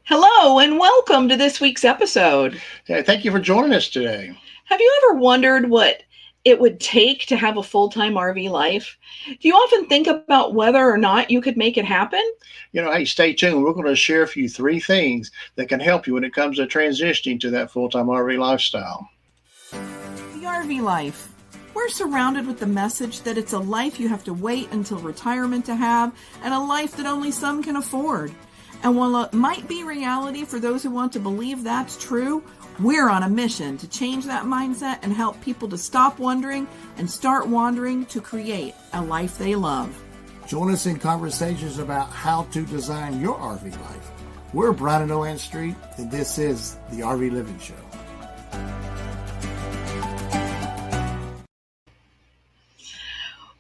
Hello and welcome to this week's episode. Hey, thank you for joining us today. Have you ever wondered what it would take to have a full-time RV life? Do you often think about whether or not you could make it happen? Hey, stay tuned. We're going to share with you three things that can help you when it comes to transitioning to that full-time RV lifestyle. The RV life. We're surrounded with the message that it's a life you have to wait until retirement to have and a life that only some can afford. And while it might be reality for those who want to believe that's true, we're on a mission to change that mindset and help people to stop wondering and start wandering to create a life they love. Join us in conversations about how to design your RV life. We're Bryan Luann Street, and this is the RV Living Show.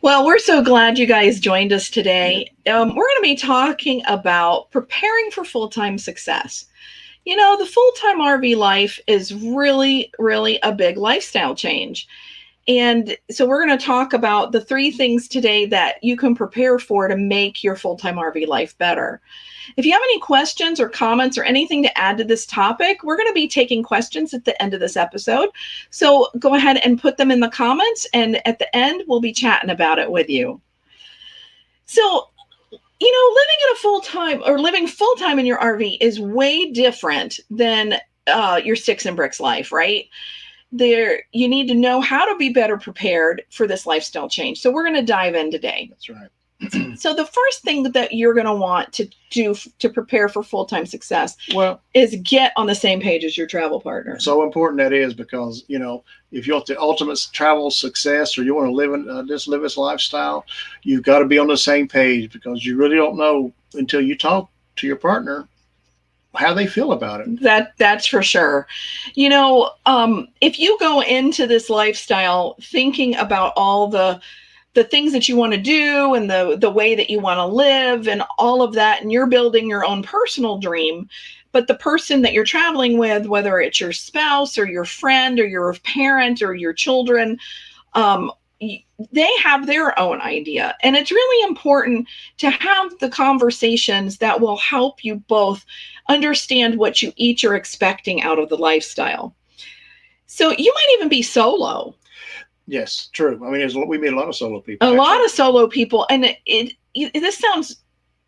Well, we're so glad you guys joined us today. We're going to be talking about preparing for full-time success. You know, the full-time RV life is really, really a big lifestyle change. And so we're going to talk about the three things today that you can prepare for to make your full-time RV life better. If you have any questions or comments or anything to add to this topic, we're going to be taking questions at the end of this episode. So go ahead and put them in the comments, and at the end, we'll be chatting about it with you. So, living in a full-time or living full-time in your RV is way different than your sticks and bricks life, right? You need to know how to be better prepared for this lifestyle change. So we're going to dive in today. That's right. So the first thing that you're going to want to do to prepare for full-time success is get on the same page as your travel partner. So important that is, because, if you want the ultimate travel success or you want to live this lifestyle, you've got to be on the same page, because you really don't know until you talk to your partner how they feel about it. That's for sure. If you go into this lifestyle thinking about all the things that you want to do and the way that you want to live and all of that, and you're building your own personal dream, but the person that you're traveling with, whether it's your spouse or your friend or your parent or your children, they have their own idea. And it's really important to have the conversations that will help you both understand what you each are expecting out of the lifestyle. So you might even be solo. Yes, true. I mean, we meet a lot of solo people. A lot of solo people. And this sounds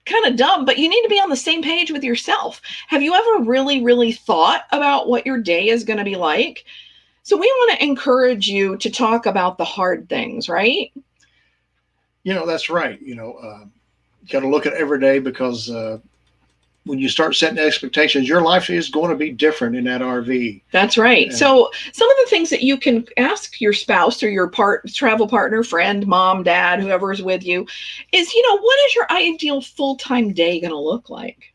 kind of dumb, but you need to be on the same page with yourself. Have you ever really, really thought about what your day is going to be like? So we want to encourage you to talk about the hard things, right? That's right. You got to look at every day, because when you start setting expectations, your life is going to be different in that RV. That's right. And so some of the things that you can ask your spouse or your travel partner, friend, mom, dad, whoever's with you is, what is your ideal full-time day going to look like?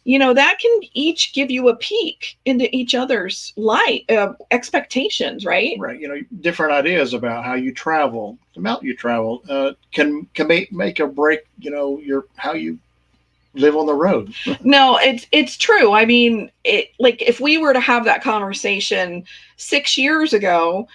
That can each give you a peek into each other's life expectations, right? Right. Different ideas about how you travel, the amount you travel, can make or break, how you live on the road. No, it's true. I mean, if we were to have that conversation 6 years ago,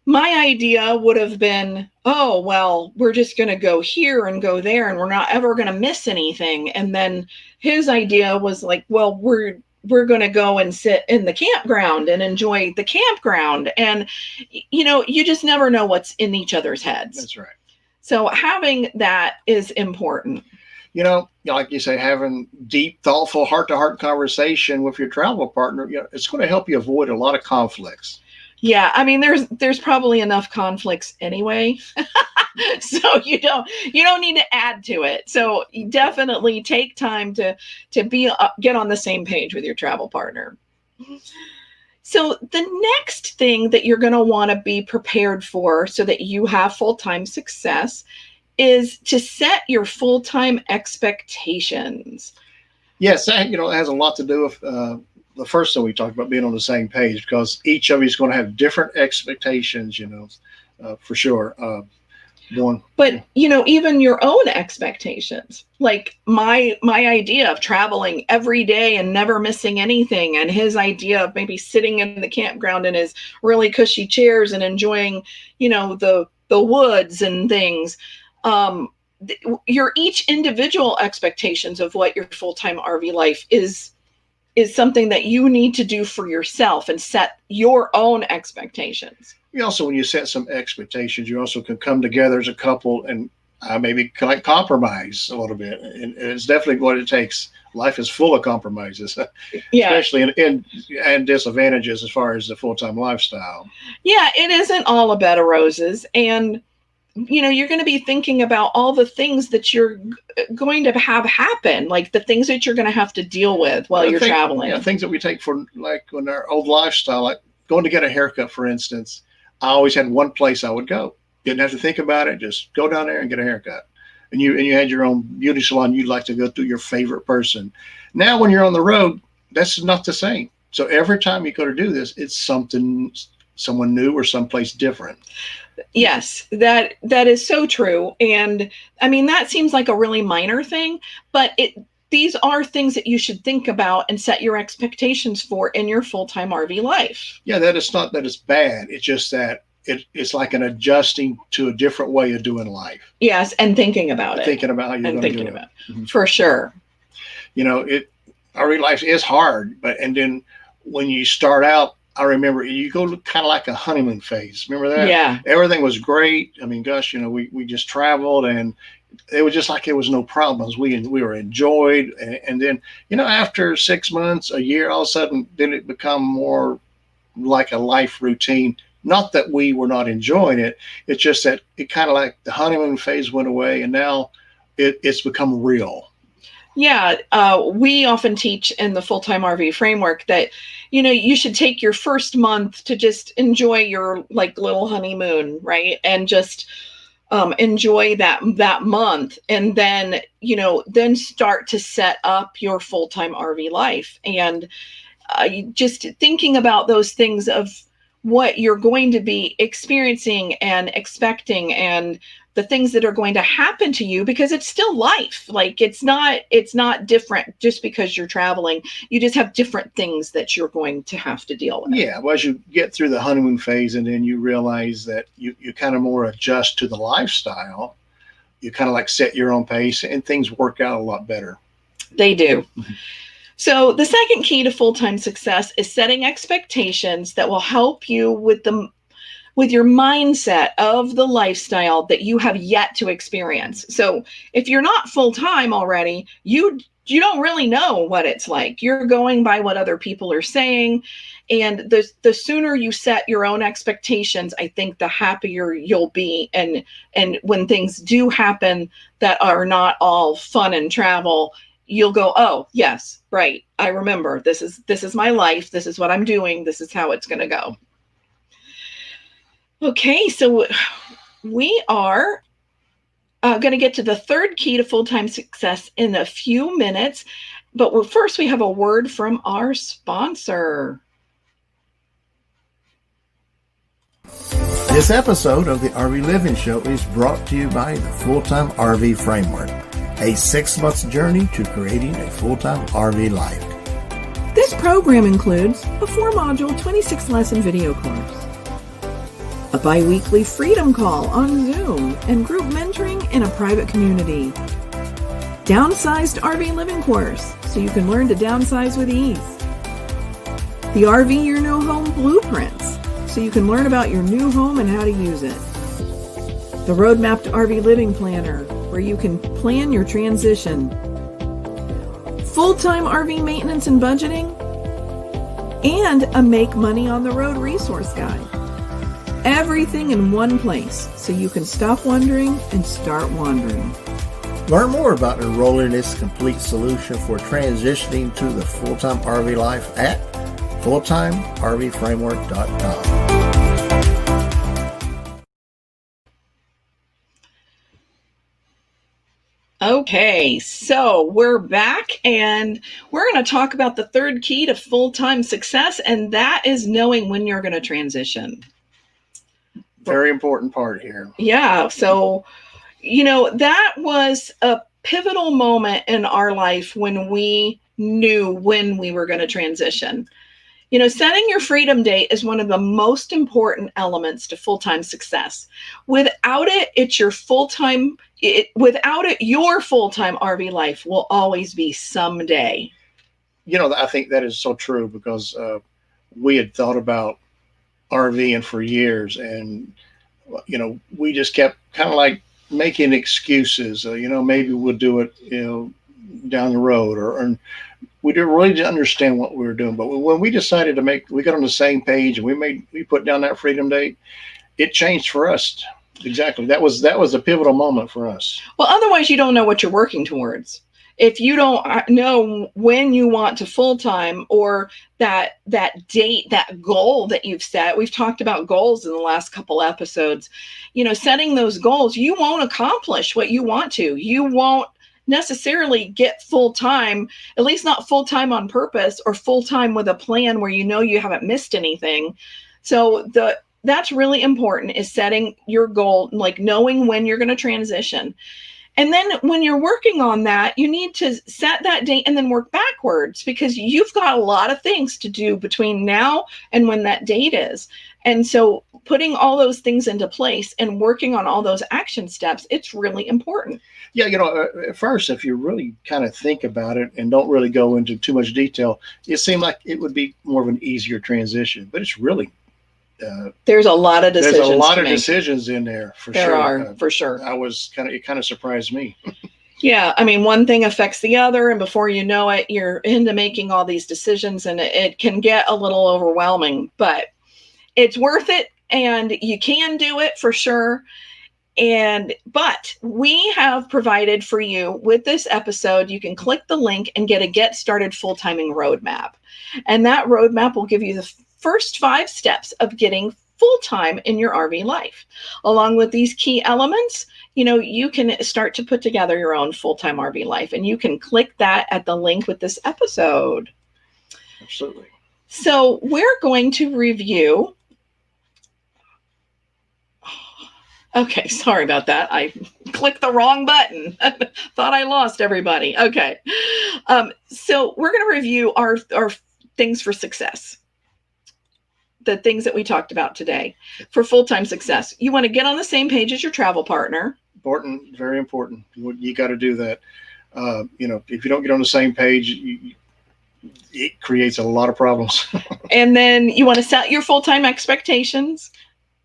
my idea would have been, oh, well, we're just going to go here and go there, and we're not ever going to miss anything. And then his idea was like, well, we're going to go and sit in the campground and enjoy the campground. And, you just never know what's in each other's heads. That's right. So having that is important. Like you say, having deep, thoughtful, heart-to-heart conversation with your travel partner, it's going to help you avoid a lot of conflicts. Yeah, I mean, there's probably enough conflicts anyway, so you don't need to add to it. So you definitely take time to get on the same page with your travel partner. So the next thing that you're going to want to be prepared for, so that you have full-time success, is to set your full-time expectations. Yes, it has a lot to do with the first thing we talked about, being on the same page, because each of you is going to have different expectations, for sure. But even your own expectations, like my idea of traveling every day and never missing anything, and his idea of maybe sitting in the campground in his really cushy chairs and enjoying, the woods and things. your each individual expectations of what your full-time RV life is something that you need to do for yourself and set your own expectations. You also, when you set some expectations, you also can come together as a couple and maybe like compromise a little bit. And it's definitely what it takes. Life is full of compromises, especially in disadvantages as far as the full-time lifestyle. Yeah, it isn't all a bed of roses. And, you're going to be thinking about all the things that you're going to have happen, like the things that you're going to have to deal with while you're traveling. Yeah, things that we take for, like, in our old lifestyle, like going to get a haircut, for instance. I always had one place I would go. Didn't have to think about it. Just go down there and get a haircut. And you had your own beauty salon you'd like to go to, your favorite person. Now, when you're on the road, that's not the same. So every time you go to do this, it's someone new or someplace different. Yes, that is so true. And I mean, that seems like a really minor thing, but these are things that you should think about and set your expectations for in your full-time RV life. Yeah, that it's not that it's bad. It's just that it's like an adjusting to a different way of doing life. Yes, and thinking about it. Thinking about how you're going to do it. Mm-hmm. For sure. RV life is hard, and then when you start out, I remember you go kind of like a honeymoon phase. Remember that? Yeah. Everything was great. I mean, gosh, we just traveled and it was just like it was no problems. We were enjoyed. And then, after 6 months, a year, all of a sudden, then it become more like a life routine. Not that we were not enjoying it. It's just that it kind of like the honeymoon phase went away and now it's become real. Yeah, we often teach in the full-time RV framework that, you should take your first month to just enjoy your like little honeymoon, right? And just enjoy that month, and then, then start to set up your full-time RV life. And just thinking about those things of what you're going to be experiencing and expecting and the things that are going to happen to you, because it's still life. Like it's not different just because you're traveling. You just have different things that you're going to have to deal with. Yeah. Well, as you get through the honeymoon phase and then you realize that you kind of more adjust to the lifestyle, you kind of like set your own pace and things work out a lot better. They do. So the second key to full-time success is setting expectations that will help you with your mindset of the lifestyle that you have yet to experience. So if you're not full-time already, you don't really know what it's like. You're going by what other people are saying. And the sooner you set your own expectations, I think the happier you'll be. And when things do happen that are not all fun and travel, you'll go, oh, yes, right. I remember this is my life. This is what I'm doing. This is how it's going to go. Okay, so we are going to get to the third key to full-time success in a few minutes. But first, we have a word from our sponsor. This episode of the RV Living Show is brought to you by the Full-Time RV Framework, a 6-month journey to creating a full-time RV life. This program includes a 4-module 26-lesson video course, a bi-weekly freedom call on Zoom and group mentoring in a private community, downsized RV living course so you can learn to downsize with ease, the RV Your New Home blueprints so you can learn about your new home and how to use it, the Roadmap to RV Living Planner where you can plan your transition, full-time RV maintenance and budgeting, and a Make Money on the Road resource guide. Everything in one place so you can stop wondering and start wandering. Learn more about enrolling in this complete solution for transitioning to the full-time RV life at fulltimерvframework.com. Okay, so we're back and we're going to talk about the third key to full-time success, and that is knowing when you're going to transition. Very important part here. Yeah, so, that was a pivotal moment in our life when we knew when we were going to transition. Setting your freedom date is one of the most important elements to full-time success. Without it, it's your full-time, without it, your full-time RV life will always be someday. I think that is so true, because we had thought about RVing for years, and we just kept kind of like making excuses. Maybe we'll do it down the road, or we didn't really understand what we were doing. But when we decided we got on the same page, and we put down that freedom date, it changed for us. Exactly. That was a pivotal moment for us. Well, otherwise you don't know what you're working towards. If you don't know when you want to full-time, or that date, that goal that you've set. We've talked about goals in the last couple episodes. Setting those goals, you won't accomplish what you want to. You won't necessarily get full-time, at least not full-time on purpose, or full-time with a plan where you haven't missed anything. So that's really important, is setting your goal, like knowing when you're going to transition. And then when you're working on that, you need to set that date and then work backwards, because you've got a lot of things to do between now and when that date is. And so putting all those things into place and working on all those action steps, it's really important. Yeah, at first, if you really kind of think about it and don't really go into too much detail, it seemed like it would be more of an easier transition. But it's really there's a lot of decisions. There's a lot of decisions in there, for sure. There are, for sure. It kind of surprised me. Yeah, I mean, one thing affects the other, and before you know it, you're into making all these decisions, and it can get a little overwhelming, but it's worth it, and you can do it for sure. But we have provided for you with this episode, you can click the link and get a Get Started Full-Timing roadmap. And that roadmap will give you the first 5 steps of getting full-time in your RV life. Along with these key elements, you can start to put together your own full-time RV life, and you can click that at the link with this episode. Absolutely. So we're going to review. Okay, sorry about that. I clicked the wrong button. Thought I lost everybody. Okay. So we're going to review our things for success. The things that we talked about today for full-time success. You want to get on the same page as your travel partner. Important, very important. You got to do that. If you don't get on the same page, it creates a lot of problems. And then you want to set your full-time expectations.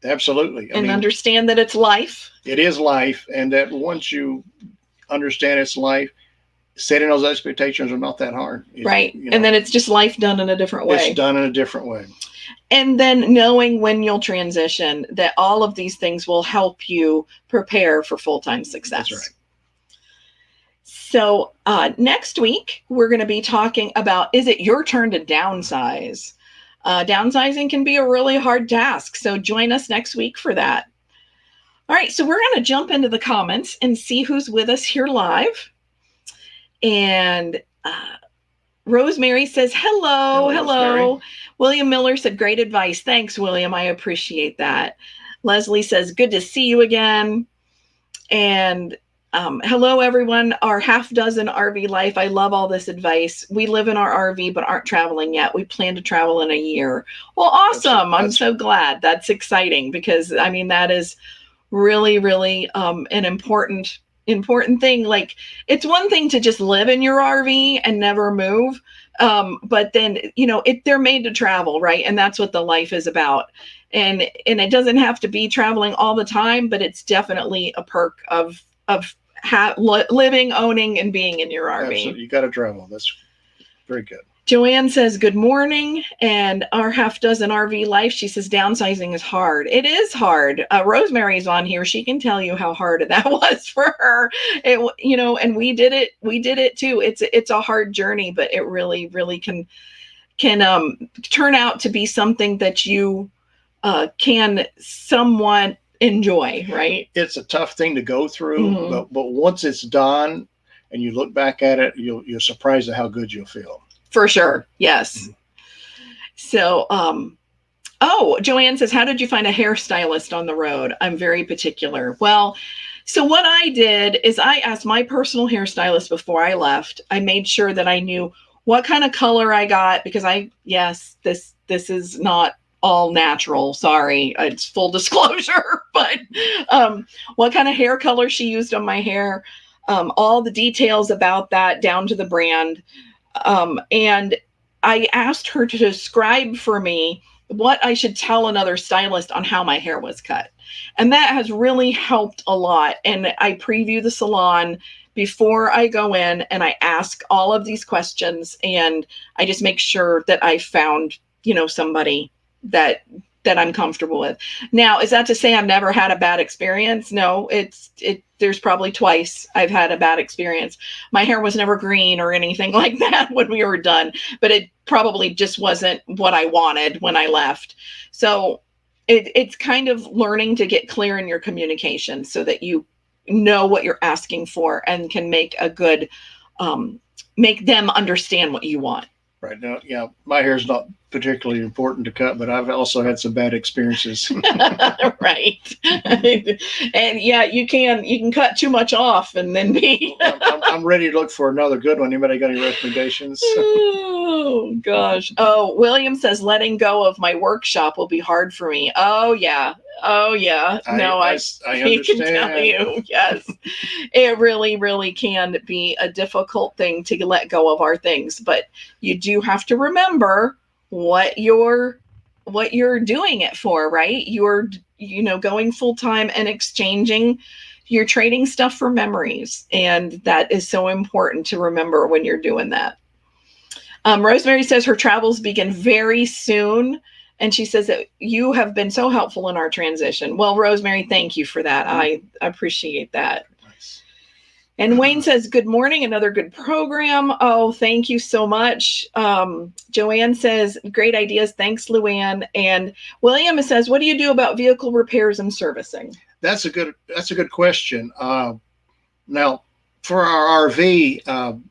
Absolutely. And understand that it's life. It is life. And that once you understand it's life, setting those expectations are not that hard. Right. And then it's just life done in a different way. It's done in a different way. And then knowing when you'll transition, that all of these things will help you prepare for full-time success. That's right. So next week, we're going to be talking about, is it your turn to downsize? Downsizing can be a really hard task. So join us next week for that. All right. So we're going to jump into the comments and see who's with us here live. And Rosemary says, hello. Hello. William Miller said, great advice. Thanks, William. I appreciate that. Leslie says, good to see you again. And hello, everyone. Our half dozen RV life. I love all this advice. We live in our RV, but aren't traveling yet. We plan to travel in a year. Well, awesome. I'm so glad. That's exciting, because that is really, really an important thing. Like, it's one thing to just live in your RV and never move. But then, they're made to travel, right? And that's what the life is about. And it doesn't have to be traveling all the time, but it's definitely a perk of living, owning, and being in your RV. Absolutely. You got to travel. That's very good. Joanne says, good morning. And our half dozen RV life, she says, downsizing is hard. It is hard. Rosemary's on here. She can tell you how hard that was for her. And we did it. We did it too. It's a hard journey, but it really, really can turn out to be something that you can somewhat enjoy, right? It's a tough thing to go through, but once it's done and you look back at it, you're surprised at how good you'll feel. For sure. Yes. So, Joanne says, how did you find a hairstylist on the road? I'm very particular. Well, so what I did is I asked my personal hairstylist before I left. I made sure that I knew what kind of color I got, because this is not all natural. Sorry, it's full disclosure, but what kind of hair color she used on my hair, all the details about that down to the brand. And I asked her to describe for me what I should tell another stylist on how my hair was cut. And that has really helped a lot. And I preview the salon before I go in, and I ask all of these questions, and I just make sure that I found, somebody that I'm comfortable with. Now, is that to say I've never had a bad experience? No, there's probably twice I've had a bad experience. My hair was never green or anything like that when we were done, but it probably just wasn't what I wanted when I left. So it's kind of learning to get clear in your communication so that you know what you're asking for and can make a good, make them understand what you want. Right now, yeah, my hair is not particularly important to cut, but I've also had some bad experiences. Right. And yeah, you can cut too much off and then be. I'm ready to look for another good one. Anybody got any recommendations? Oh gosh. Oh, William says letting go of my workshop will be hard for me. Oh yeah. No, I he can tell you. Yes, it really, really can be a difficult thing to let go of our things, but you do have to remember what you're doing it for, right? You're, going full time and you're trading stuff for memories. And that is so important to remember when you're doing that. Rosemary says her travels begin very soon. And she says that you have been so helpful in our transition. Well, Rosemary, thank you for that. I appreciate that. Nice. And Wayne says, good morning. Another good program. Oh, thank you so much. Joanne says, great ideas. Thanks, Luann. And William says, what do you do about vehicle repairs and servicing? That's a good question. Now, for our RV,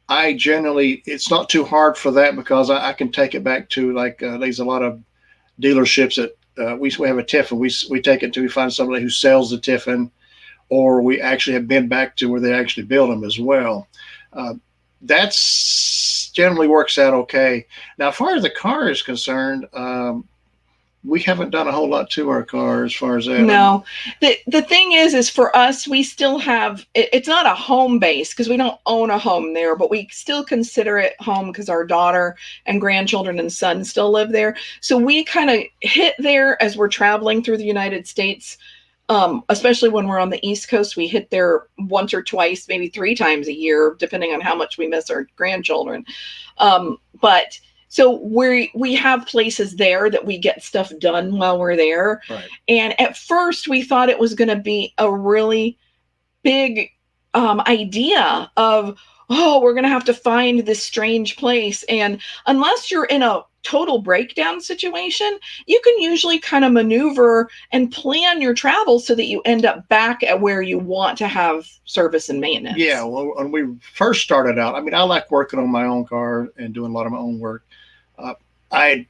it's not too hard for that because I can take it back to there's a lot of dealerships that we have a Tiffin. We take it to, we find somebody who sells the Tiffin, or we actually have been back to where they actually build them as well. That's generally works out okay. Now, as far as the car is concerned, we haven't done a whole lot to our car as far as that. No, the thing is for us, we still have, it's not a home base because we don't own a home there, but we still consider it home because our daughter and grandchildren and son still live there. So we kind of hit there as we're traveling through the United States, especially when we're on the East Coast. We hit there once or twice, maybe 3 times a year, depending on how much we miss our grandchildren. But so we have places there that we get stuff done while we're there. Right. And at first we thought it was going to be a really big idea of, we're going to have to find this strange place. And unless you're in a total breakdown situation, you can usually kind of maneuver and plan your travel so that you end up back at where you want to have service and maintenance. Yeah. Well, when we first started out, I like working on my own car and doing a lot of my own work. I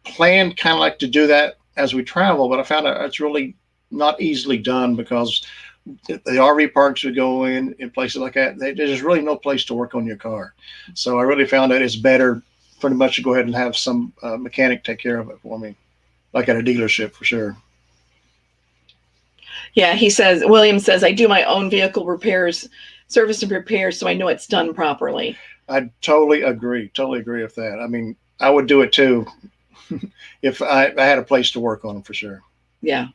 planned kind of like to do that as we travel, but I found out it's really not easily done because the RV parks we go in places like that, there's really no place to work on your car. So I really found that it's better pretty much to go ahead and have some mechanic take care of it for me, like at a dealership for sure. Yeah, William says, I do my own vehicle repairs, service and repairs, so I know it's done properly. I totally agree with that. I would do it too if I had a place to work on them for sure. Yeah.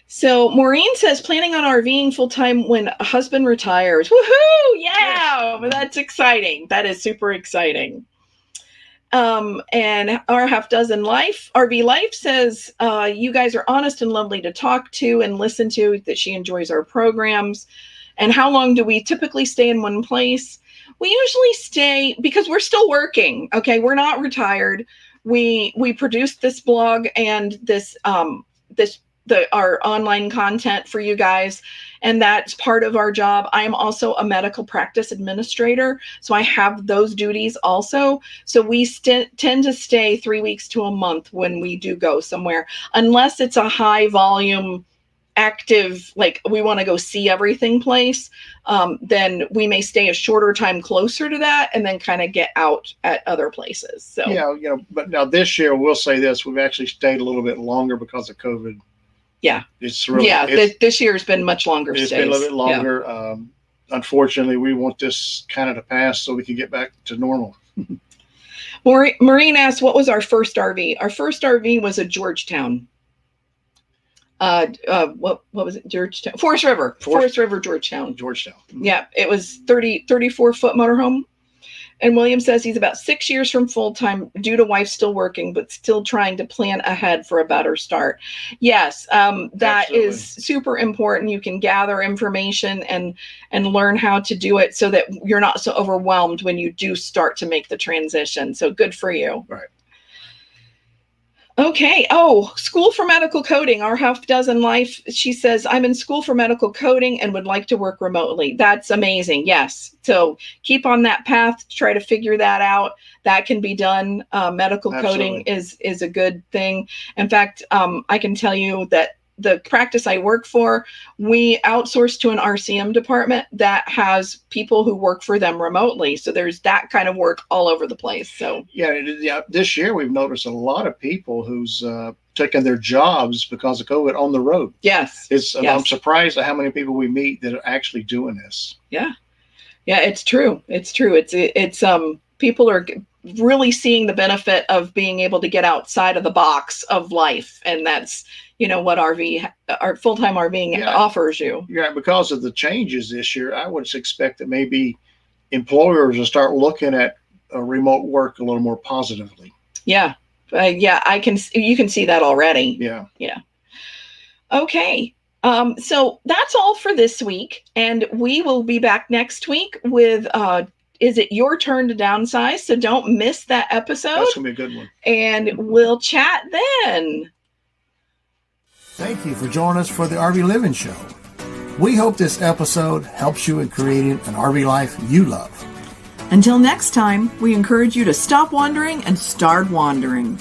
So Maureen says, planning on RVing full time when a husband retires. Woohoo! Yeah, well, that's exciting. That is super exciting. And our half dozen RV life says, you guys are honest and lovely to talk to and listen to, that she enjoys our programs. And how long do we typically stay in one place? We usually stay, because we're still working. Okay. We're not retired. We produce this blog and our online content for you guys. And that's part of our job. I am also a medical practice administrator, so I have those duties also. So we tend to stay 3 weeks to a month when we do go somewhere, unless it's a high volume active, like we want to go see everything place, then we may stay a shorter time closer to that and then kind of get out at other places. So yeah, but now this year we'll say this, we've actually stayed a little bit longer because of COVID. Yeah. It's really, this year has been much longer. It's been a little bit longer. Yeah. Unfortunately, we want this kind of to pass so we can get back to normal. Maureen asked, what was our first RV? Our first RV was a Georgetown. What was it? Georgetown, Forest River, Georgetown. Yeah, it was 34-foot motorhome. And William says he's about 6 years from full-time due to wife still working, but still trying to plan ahead for a better start. Yes, that Absolutely. is super important. You can gather information and learn how to do it so that you're not so overwhelmed when you do start to make the transition. So good for you. Right. Okay. Oh, school for medical coding, our half dozen life. She says, I'm in school for medical coding and would like to work remotely. That's amazing. Yes. So keep on that path to try to figure that out. That can be done. Medical Absolutely. coding is a good thing. In fact, I can tell you that the practice I work for, we outsource to an RCM department that has people who work for them remotely. So there's that kind of work all over the place. So yeah, this year we've noticed a lot of people who's taken their jobs because of COVID on the road. Yes. I'm surprised at how many people we meet that are actually doing this. Yeah. Yeah, it's true. It's true. It's people are really seeing the benefit of being able to get outside of the box of life. And that's, what our full-time RVing offers you. Yeah, because of the changes this year, I would expect that maybe employers will start looking at remote work a little more positively. Yeah. You can see that already. Yeah. Yeah. Okay. So that's all for this week. And we will be back next week with, is it your turn to downsize? So don't miss that episode. That's going to be a good one. And we'll chat then. Thank you for joining us for the RV Living Show. We hope this episode helps you in creating an RV life you love. Until next time, we encourage you to stop wondering and start wandering.